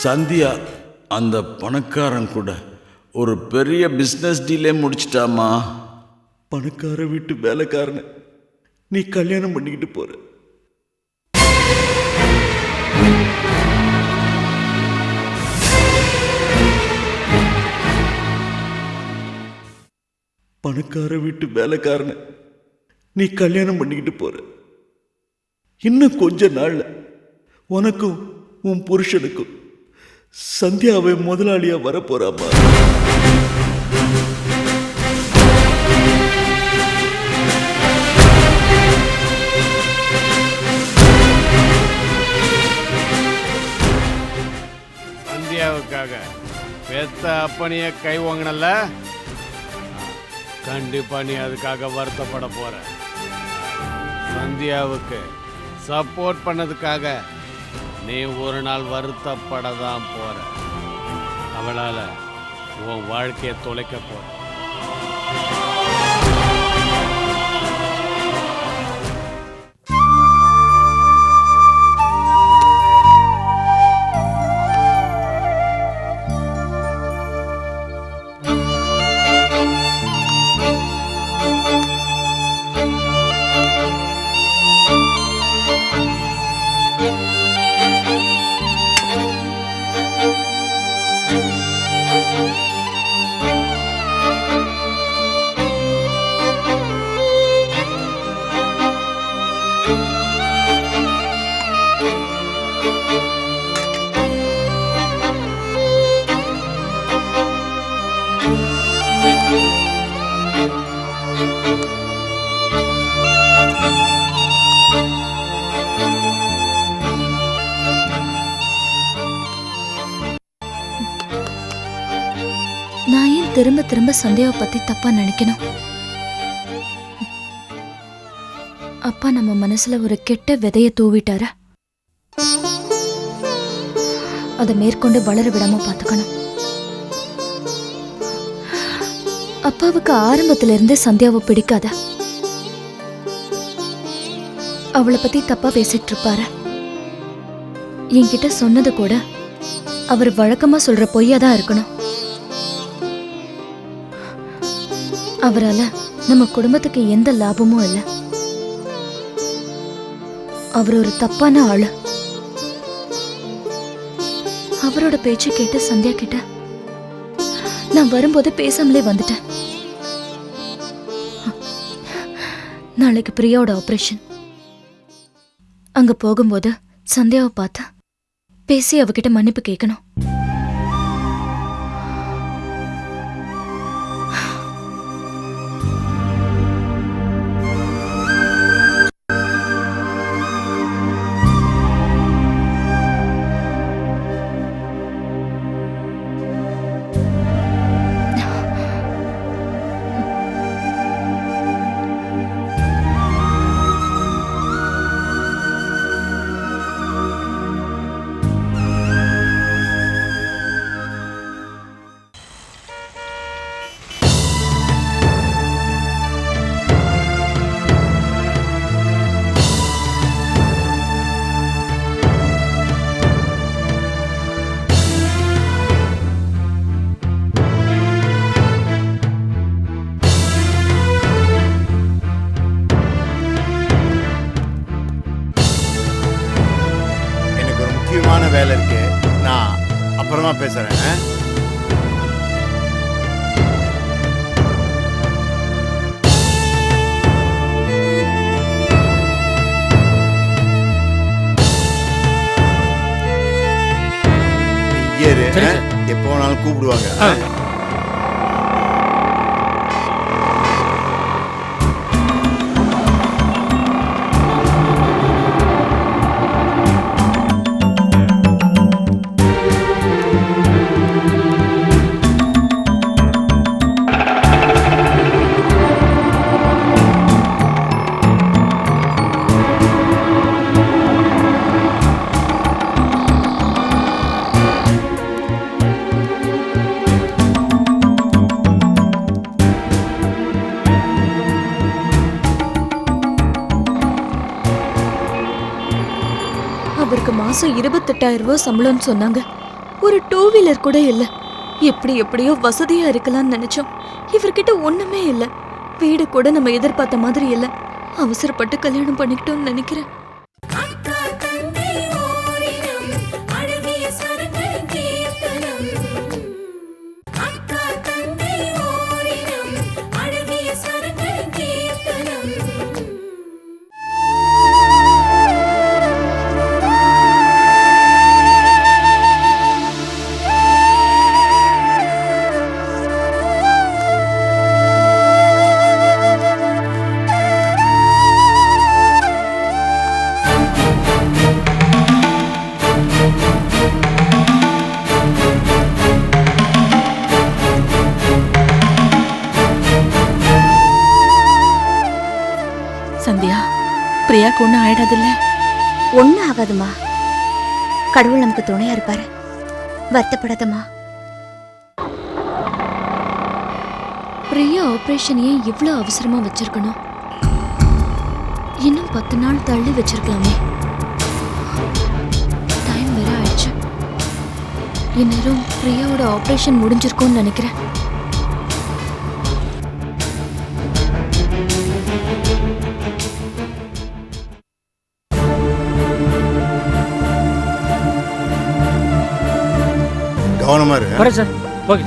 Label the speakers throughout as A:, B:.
A: சந்தியா அந்த பணக்காரன் கூட ஒரு பெரிய பிஸ்னஸ் டீலே முடிச்சிட்டாமா. பணக்கார வீட்டு வேலைக்காரனை நீ கல்யாணம் பண்ணிக்கிட்டு போற. பணக்கார வீட்டு வேலைக்காரனை நீ கல்யாணம் பண்ணிக்கிட்டு போற. இன்னும் கொஞ்ச நாள்ல உனக்கும் உன் புருஷனுக்கும் சந்தியாவை முதலாளியா வரப்போறாமா.
B: சந்தியாவுக்காக பெத்த அப்பனைய கை வாங்கினல, கண்டிப்பா நீ அதுக்காக வருத்தப்பட போற. சந்தியாவுக்கு சப்போர்ட் பண்ணதுக்காக நீ ஒரு நாள் வருத்தப்பட தான் போற. அவளால உன் வாழ்க்கையை தொலைக்க போற.
C: நான் ஏன் திரும்ப திரும்ப சந்தியாவை பத்தி தப்பா நினைக்கணும்? அப்பா நம்ம மனசுல ஒரு கெட்ட விதைய தூவிட்டார. அதை மேற்கொண்டு வளர விடாம பாத்துக்கணும். அப்பாவுக்கு ஆரம்பத்துல இருந்து சந்தியாவை பிடிக்காத. அவளை பத்தி தப்பா பேசிட்டு இருப்பாரு. என்கிட்ட சொன்னது கூட அவர் வழக்கமா சொல்ற பொய்யாதான் இருக்கணும். அவரால நம்ம குடும்பத்துக்கு எந்த லாபமும் இல்லை. அவர் ஒரு தப்பான ஆளு. அவரோட பேச்சு கேட்டு சந்தியா கிட்ட நான் வரும்போது பேசாமலே வந்துட்டேன். நாளைக்கு பிரியாவோட ஆபரேஷன். அங்க போகும்போது சந்தியாவை பார்த்தா பேசி அவகிட்ட மன்னிப்பு கேட்கணும்.
D: வேலை இருக்கு, நான் அப்புறமா பேசுறேன். எப்போ வேணாலும் கூப்பிடுவாங்க.
C: அவருக்கு மாசம் 28,000 ரூபாய் சம்பளம்னு சொன்னாங்க. ஒரு 2 வீலர் கூட இல்ல. எப்படியோ வசதியா இருக்கலாம்னு நினைச்சோம். இவர்கிட்ட ஒண்ணுமே இல்ல. வீடு கூட நம்ம எதிர்பார்த்த மாதிரி இல்ல. அவசரப்பட்டு கல்யாணம் பண்ணிக்கிட்டோம்னு நினைக்கிறேன்.
E: சந்தியா, பிரியாக்கு ஒன்றும் ஆயிடாதுல்ல?
F: ஒன்னும் ஆகாதுமா. கடவுள் நமக்கு துணையா இருப்பாரு. வருத்தப்படாதம்மா.
C: பிரியா ஆபரேஷன் ஏன் இவ்ளோ அவசரமா வச்சிருக்கணும்? இன்னும் 10 நாள் தள்ளி வச்சிருக்கலாமே. டைம் வேற ஆயிடுச்சு. இந்நேரம் பிரியாவோட ஆபரேஷன் முடிஞ்சிருக்கும்னு நினைக்கிறேன்.
D: கவனமா இரு.
B: வரேன் sir. Okay.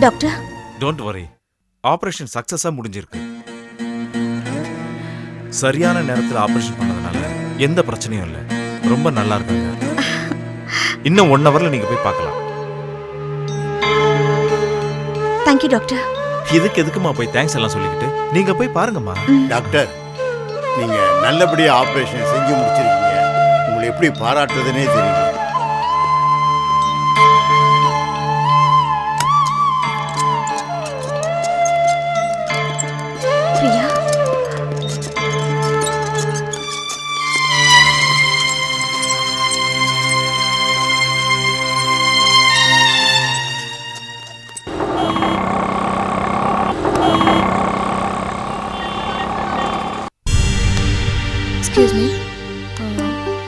F: Doctor,
G: don't worry, operation சக்சஸா முடிஞ்சிருக்கு. சரியான நேரத்தில் ஆபரேஷன் பண்ணதுனால எந்த பிரச்சனையும் இல்லை. ரொம்ப நல்லா இருக்காங்க. இன்னும் 1 ஹவர்ல நீங்க போய் பார்க்கலாம்.
F: Thank you doctor.
G: எதுக்குமா போய் தேங்க்ஸ் எல்லாம் சொல்லிக்கிட்டு? நீங்க போய் பாருங்கம்மா.
D: டாக்டர், நீங்க நல்லபடியா ஆபரேஷன் செஞ்சு முடிச்சிருக்கீங்க. உங்களை எப்படி பாராட்டுறதுனே தெரியல.
F: பிரியா,
C: எக்ஸ்கியூஸ் மீ,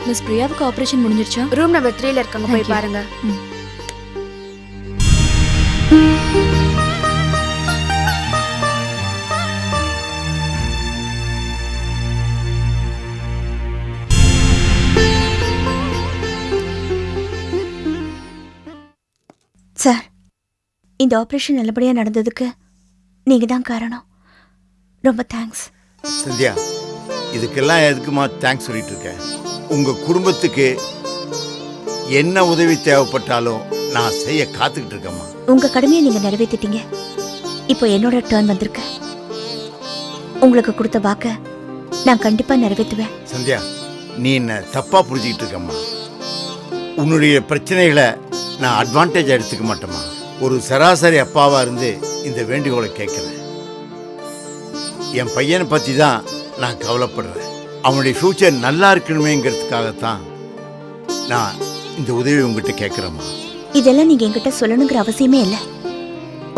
C: மிஸ் பிரியாவுக்கு ஆபரேஷன் முடிஞ்சிருச்சா?
F: ரூம் நம்பர் 3ல இருக்காங்க, போய் பாருங்க. சார், இந்த ஆபரேஷன் நல்லபடியா நடந்ததுக்கு நீங்க தான் காரணம். ரொம்ப தேங்க்ஸ்.
D: சந்தியா, இதுக்கெல்லாம் எதுக்குமா தேங்க்ஸ் சொல்லிட்டு இருக்கேன்? உங்க குடும்பத்துக்கு என்ன உதவி தேவைப்பட்டாலும் நான் செய்ய காத்துக்கிட்டு இருக்கேம்மா.
F: உங்க கடமையை நீங்க நிறைவேற்றிட்டீங்க. இப்போ என்னோட டர்ன் வந்திருக்கு. உங்களுக்கு கொடுத்த வாக்க நான் கண்டிப்பா நிறைவேற்றுவேன்.
D: சந்தியா, நீ என்ன தப்பா புரிஞ்சுக்கிட்டு இருக்கம்மா. உன்னுடைய பிரச்சனைகளை நான் அட்வான்டேஜ் எடுத்துக்க மாட்டேம்மா. ஒரு சராசரி அப்பாவா இருந்து இந்த வேண்டுகோளை கேட்கிறேன். என் பையனை பற்றி தான் நான் கவலைப்படுறேன். அவனுடைய ஃபியூச்சர் நல்லா இருக்கணுமேங்கிறதுக்காகத்தான் நான் இந்த உதவி உங்ககிட்ட கேட்குறேம்மா.
F: இதெல்லாம் நீங்க என்கிட்ட சொல்லணுங்கிற அவசியமே இல்லை.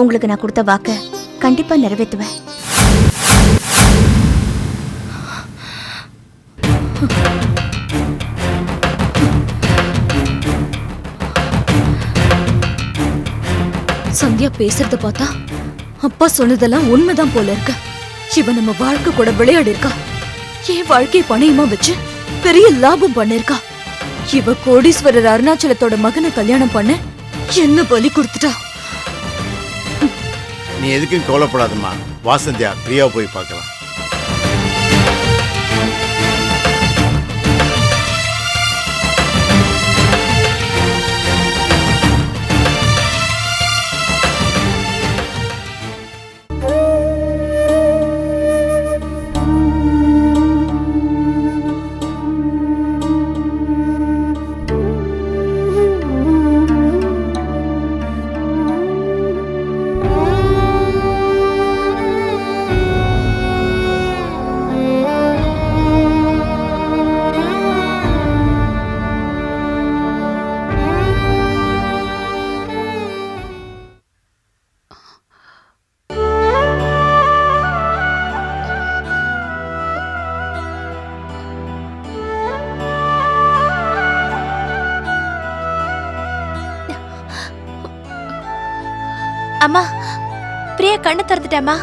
F: உங்களுக்கு நான் கொடுத்த வாக்க கண்டிப்பா நிறைவேற்றுவேன்.
C: சந்தியா பேசுறத பார்த்தா அப்பா சொன்னதெல்லாம் உண்மைதான் போல இருக்கு. இவ நம்ம வாழ்க்கை கூட விளையாடி இருக்கா. என் வாழ்க்கையை பணையமா வச்சு பெரிய லாபம் பண்ணிருக்கா. இவ கோடீஸ்வரர் அருணாச்சலத்தோட மகனை கல்யாணம் பண்ண என்ன பலி கொடுத்துட்டா.
D: நீ எதுக்கும் கவலைப்படாதம்மா. வாசந்தியா, பிரியா போய் பார்க்கலாம்.
F: அம்மா, பிரியா கண்ணு திறந்துட்டாமா.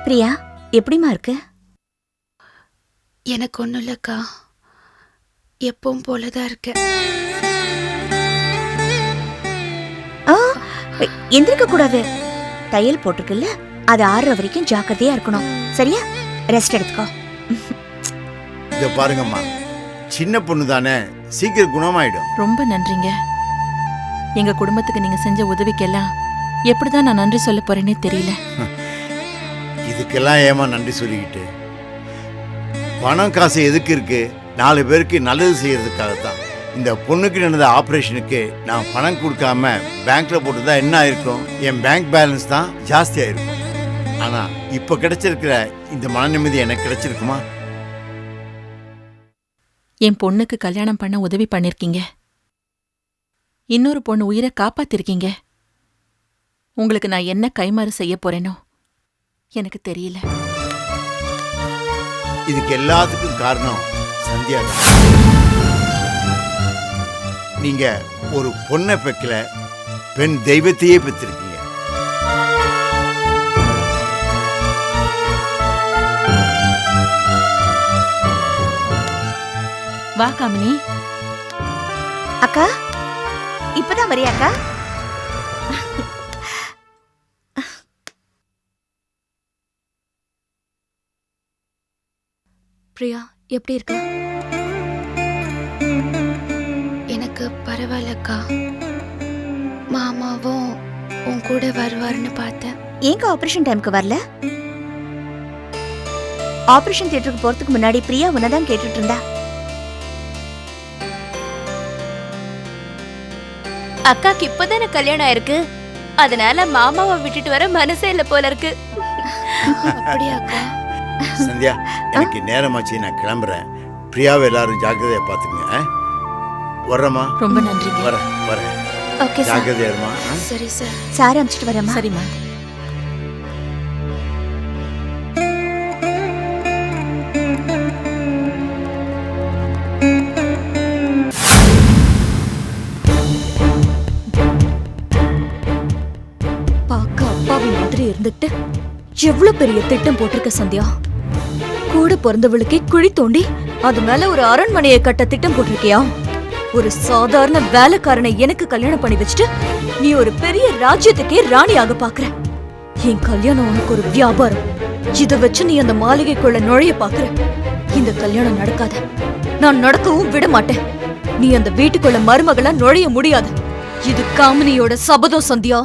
F: பிரியா, எப்படிமா இருக்கு?
H: எனக்கு ஒன்றும் இல்லைக்கா, எப்பவும் போலதான் இருக்கு.
F: எந்திரிக்க கூடாது. தையல் போட்டிருக்குல்ல, அது ஆறுற வரைக்கும் ஜாக்கிரதையா இருக்கணும். சரியா? ரெஸ்ட் எடுத்துக்கோ.
D: இதை பாருங்கம்மா, சின்ன பொண்ணு தானே, சீக்கிரம் குணமாயிடும்.
E: ரொம்ப நன்றிங்க. எங்க குடும்பத்துக்கு நீங்க செஞ்ச உதவிக்கெல்லாம் எப்படிதான் நான் நன்றி சொல்ல போறேனே தெரியல.
D: இதுக்கெல்லாம் ஏமா நன்றி சொல்லிக்கிட்டு? பணம் காசு எதுக்கு இருக்கு? 4 பேருக்கு நல்லது செய்யறதுக்காகத்தான். இந்த பொண்ணுக்கு நடந்த ஆப்ரேஷனுக்கு நான் பணம் கொடுக்காம பேங்க்ல போட்டுதா என்ன ஆயிருக்கும்? என் பேங்க் பேலன்ஸ் தான் ஜாஸ்தி ஆயிருக்கும். ஆனா இப்ப கிடைச்சிருக்கிற இந்த மன நிம்மதி எனக்கு கிடைச்சிருக்குமா?
E: என் பொண்ணுக்கு கல்யாணம் பண்ண உதவி பண்ணிருக்கீங்க. இன்னொரு பொண்ணு உயிரை காப்பாத்திருக்கீங்க. உங்களுக்கு நான் என்ன கைமாறு செய்ய போறேனோ எனக்கு தெரியல.
D: இதுக்கு எல்லாத்துக்கும் காரணம் சந்தியா தான். நீங்க ஒரு பொண்ணை பெக்கல, பெண் தெய்வத்தையே பெற்றிருக்கீங்க.
E: வா காமினி.
F: அக்கா, இப்பதான் வரியா அக்கா?
C: பிரியா எப்படி இருக்கா?
H: எனக்கு பரவாயில்லக்கா. மாமாவும் உன் கூட வருவாருன்னு பார்த்தேன்.
F: ஏங்க ஆபரேஷன் டைமுக்கு வரல? ஆபரேஷன் தியேட்டருக்கு போறதுக்கு முன்னாடி பிரியா உன்னதான் கேட்டுட்டு இருந்தா.
I: அக்காக்கு இப்பதானே கல்யாணம் ஆயிருக்கு, அதனால மாமாவை விட்டுட்டு வர மனசே இல்ல போல இருக்கு.
H: அப்படியாக்கா?
D: சந்தியா, எனக்கு நேரமாச்சு, நான் கிளம்புறேன். பிரியாவை எல்லாரும் ஜாக்கிரதையா பாத்துக்கங்க. வர்றமா?
E: ரொம்ப நன்றிங்க.
D: வரேன்.
F: Okay sir.
D: ஜாக்கிரதையா இருமா.
H: சரி சார்.
F: சார் அனுப்பிச்சிட்டு வரேம்மா.
E: சரிம்மா.
C: பாக்க அப்பாவி மாதிரி இருந்துட்டு எவ்வளவு பெரிய திட்டம் போட்டிருக்க சந்தியா. கூட பிறந்தவளுக்கே குழி தோண்டி அது மேல ஒரு அரண்மனையை கட்ட திட்டம் போட்டிருக்கியா? ஒரு சாதாரண வேலைக்காரனை எனக்கு கல்யாணம் பண்ணி வச்சுட்டு நீ ஒரு பெரிய ராஜ்யத்துக்கே ராணியாக பாக்குற. என் கல்யாணம் உனக்கு ஒரு வியாபாரம். இத வச்சு நீ அந்த மாளிகைக்குள்ள நுழைய பாக்குற. இந்த கல்யாணம் நடக்காத. நான் நடக்கவும் விட மாட்டேன். நீ அந்த வீட்டுக்குள்ள மருமகளா நுழைய முடியாது. இது காமினியோட சபதம் சந்தியா.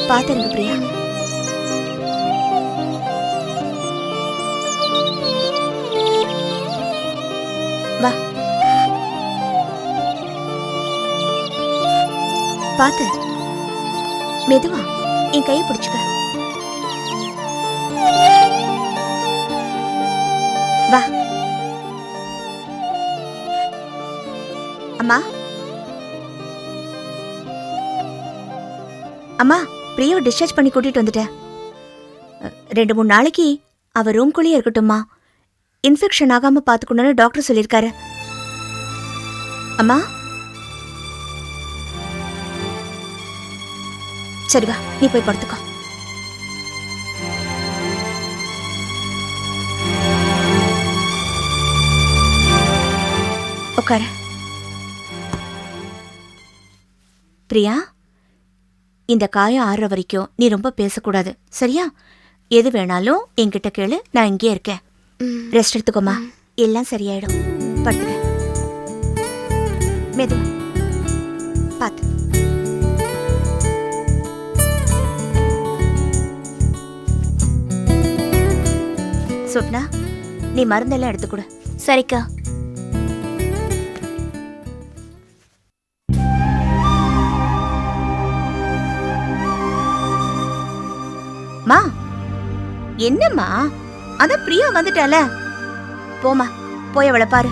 F: பாத்துருங்க பிரியா. வா, பாத்து மெதுவா என் கையை பிடிச்சுக்க. வா. அம்மா, அம்மா, பிரியாவை டிஸ்சார்ஜ் பண்ணி கூட்டிட்டு வந்துட்டேன். 2-3 நாளைக்கு அவ ரூம்குள்ளேயே இருக்கட்டும்மா. இன்ஃபெக்ஷன் ஆகாம பாத்துக்கணும்னு டாக்டர் சொல்லியிருக்காரு. அம்மா, சரி வா, நீ போய் படுத்துக்கோ. உட்கார. பிரியா, இந்த காயம் ஆறுற வரைக்கும் நீ ரொம்ப பேசக்கூடாது, சரியா? எது வேணாலும் என்கிட்ட கேளு, நான் இங்கே இருக்கேன். ரெஸ்ட் எடுத்துக்கோமா, எல்லாம் சரியாயிடும். படுத்துக்க. மெது பார்த்து. சொப்னா, நீ மருந்தெல்லாம் எடுத்துக்கூட.
I: சரிக்கா.
F: மா, என்னம்மா? அதான் பிரியா வந்துட்டால, போமா, போய் அவளை பாரு.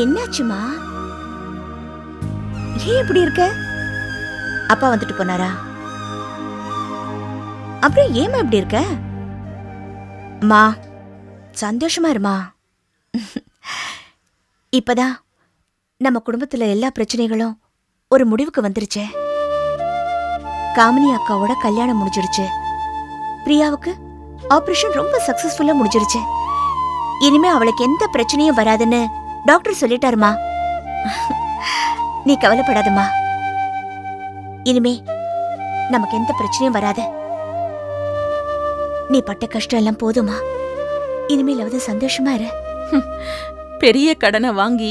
F: என்னாச்சுமா? ஏன் இப்படி இருக்க? அப்பா வந்துட்டு போனாரா? அப்புறம் ஏமா இப்படி இருக்க? மா, சந்தோஷமா இருமா. இப்பதான் நம்ம குடும்பத்துல எல்லா பிரச்சனைகளும் ஒரு முடிவுக்கு வந்துருச்சே. காமினி அக்காவோட கல்யாணம் முடிஞ்சிடுச்சு. பிரியாவுக்கு ஆபரேஷன் ரொம்ப சக்சஸ்ஃபுல்லா முடிஞ்சிருச்சு. இனிமே அவளுக்கு எந்த பிரச்சனையும் வராதுன்னு டாக்டர் சொல்லிட்டாருமா. நீ கவலைப்படாதம்மா, இனிமே நமக்கு எந்த பிரச்சனையும் வராது. நீ பட்ட கஷ்டம் எல்லாம் போதுமா? இனிமேலாவது சந்தோஷமா இரு.
E: பெரிய கடனை வாங்கி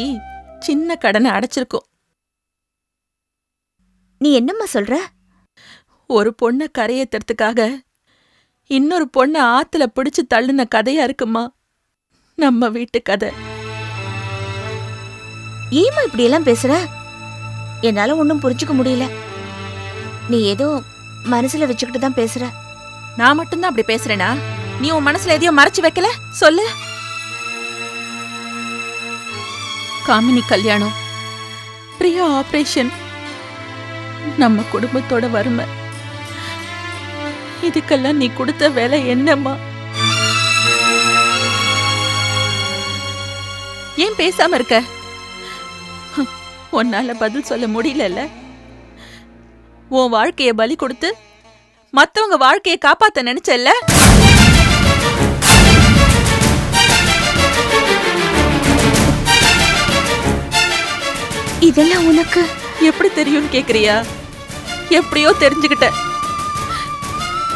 E: சின்ன கடனை அடைச்சிருக்கோம்.
F: நீ என்னம்மா சொல்ற?
E: ஒரு பொண்ணை கரையேத்துறதுக்காக இன்னொரு பொண்ணை ஆத்துல பிடிச்சு தள்ளுன கதையா இருக்குமா நம்ம வீட்டு கதை.
F: ஏமா இப்படி எல்லாம் பேசுற? என்னால ஒன்னும் புரிஞ்சுக்க முடியல. நீ ஏதோ மனசுல வச்சுக்கிட்டு தான் பேசுற.
E: நான் மட்டும்தான் அப்படி பேசுறேனா? நீ உன் மனசுல எதையோ மறைச்சு வைக்கல? சொல்லு. காமினி கல்யாணம், பிரியா ஆபரேஷன், நம்ம குடும்பத்தோட வறுமை, இதுக்கெல்லாம் நீ கொடுத்த வேலை என்னம்மா? ஏன் பேசாம இருக்க? உன்னால பதில் சொல்ல முடியல. உன் வாழ்க்கைய பலி கொடுத்து மத்தவங்க வாழ்க்கைய காப்பாத்த நினைச்சல்ல?
F: இதெல்லாம் உனக்கு
E: எப்படி தெரியும்னு கேக்குறியா? எப்படியோ தெரிஞ்சுக்கிட்ட.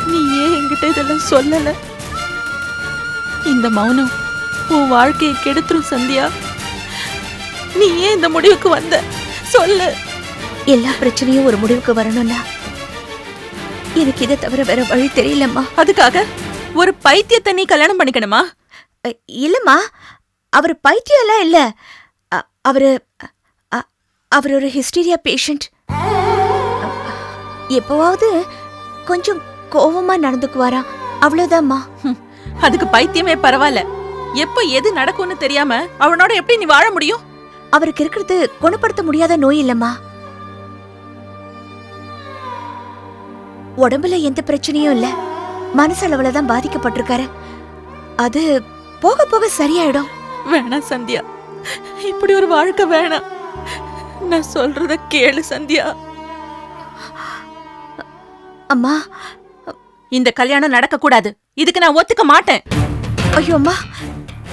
E: நீ ஏன் என்கிட்ட இதெல்லாம் சொல்லல? இந்த மௌனம் உன் வாழ்க்கையை கெடுத்துரும் சந்தியா. நீ ஏன் இந்த முடிவுக்கு வந்த? சொல்லு.
F: எல்லா பிரச்சனையும் ஒரு முடிவுக்கு வரணும்னா எனக்கு இதை தவிர வேற வழி தெரியலம்மா.
E: அதுக்காக ஒரு பைத்தியத்தை நீ கல்யாணம் பண்ணிக்கணுமா?
F: இல்லம்மா, அவர் பைத்தியம் எல்லாம் இல்ல. அவரு அவர் ஒரு ஹிஸ்டீரியா பேஷண்ட். எப்பவாவது கொஞ்சம் கோவமா நடந்துக்குவாரா, அவ்வளவுதான்மா.
E: அதுக்கு பைத்தியமே பரவாயில்ல. எப்ப எது நடக்கும்னு தெரியாம அவனோட எப்படி நீ வாழ முடியும்?
F: அவருக்கு இருக்கிறது குணப்படுத்த முடியாத நோய் இல்லம்மா. உடம்புல எந்த பிரச்சனையும் இல்ல, மனசளவுலதான் பாதிக்கப்பட்டிருக்காரு. அது போக போக சரியாயிடும்.
E: வேணாம் சந்தியா, இப்படி ஒரு வாழ்க்கை வேணாம். நான் சொல்றத கேளு சந்தியா.
F: அம்மா,
E: இந்த கல்யாணம் நடக்க கூடாது. இதுக்கு நான் ஒத்துக்க மாட்டேன்.
F: ஐயோ அம்மா,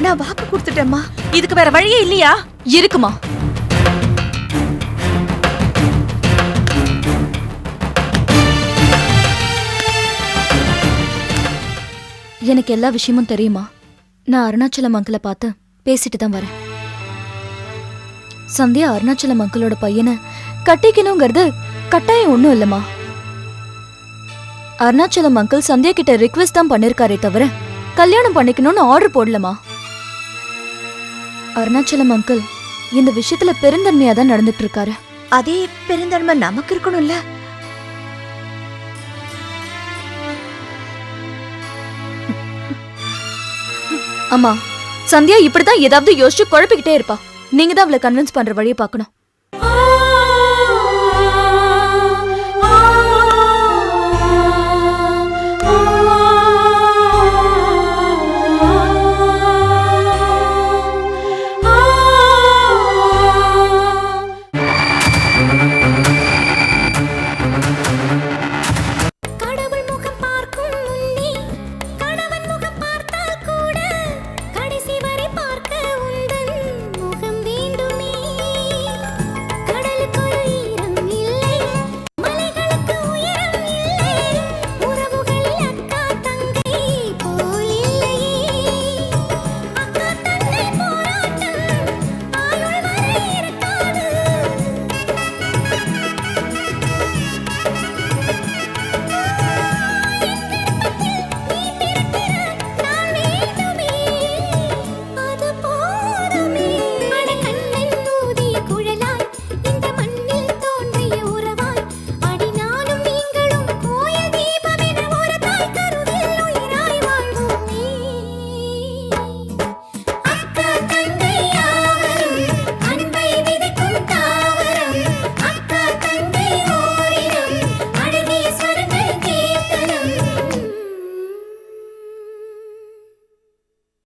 F: நான் வாக்கு கொடுத்துட்டேம்மா.
E: இதுக்கு வேற வழியே இல்லையா?
C: இருக்குமா? எனக்கு எல்லா விஷயமும் தெரியுமா. நான் அருணாச்சலம் அங்கிளை பார்த்து பேசிட்டு தான் வரேன். சந்தியா அருணாச்சலம் அங்கிளோட பையனை கட்டிக்கணுங்கிறது கட்டாயம் ஒன்றும் இல்லைம்மா. அருணாச்சலம் அங்கிள் சந்தியா கிட்ட ரிக்வெஸ்ட் தான் பண்ணிருக்காரே தவிர கல்யாணம் பண்ணிக்கணும்னு ஆர்டர் போடலமா. அருணாச்சலம் அங்கிள் இந்த விஷயத்துல பெருந்தன்மையா தான் நடந்துட்டு இருக்காரு.
F: அதே பெருந்தன்மை நமக்கு இருக்கணும்ல.
C: அம்மா, சந்தியா இப்படிதான் ஏதாவது யோசிச்சு குழப்பிக்கிட்டே இருப்பா. நீங்க தான் அவளை கன்வின்ஸ் பண்ற வழியை பார்க்கணும்.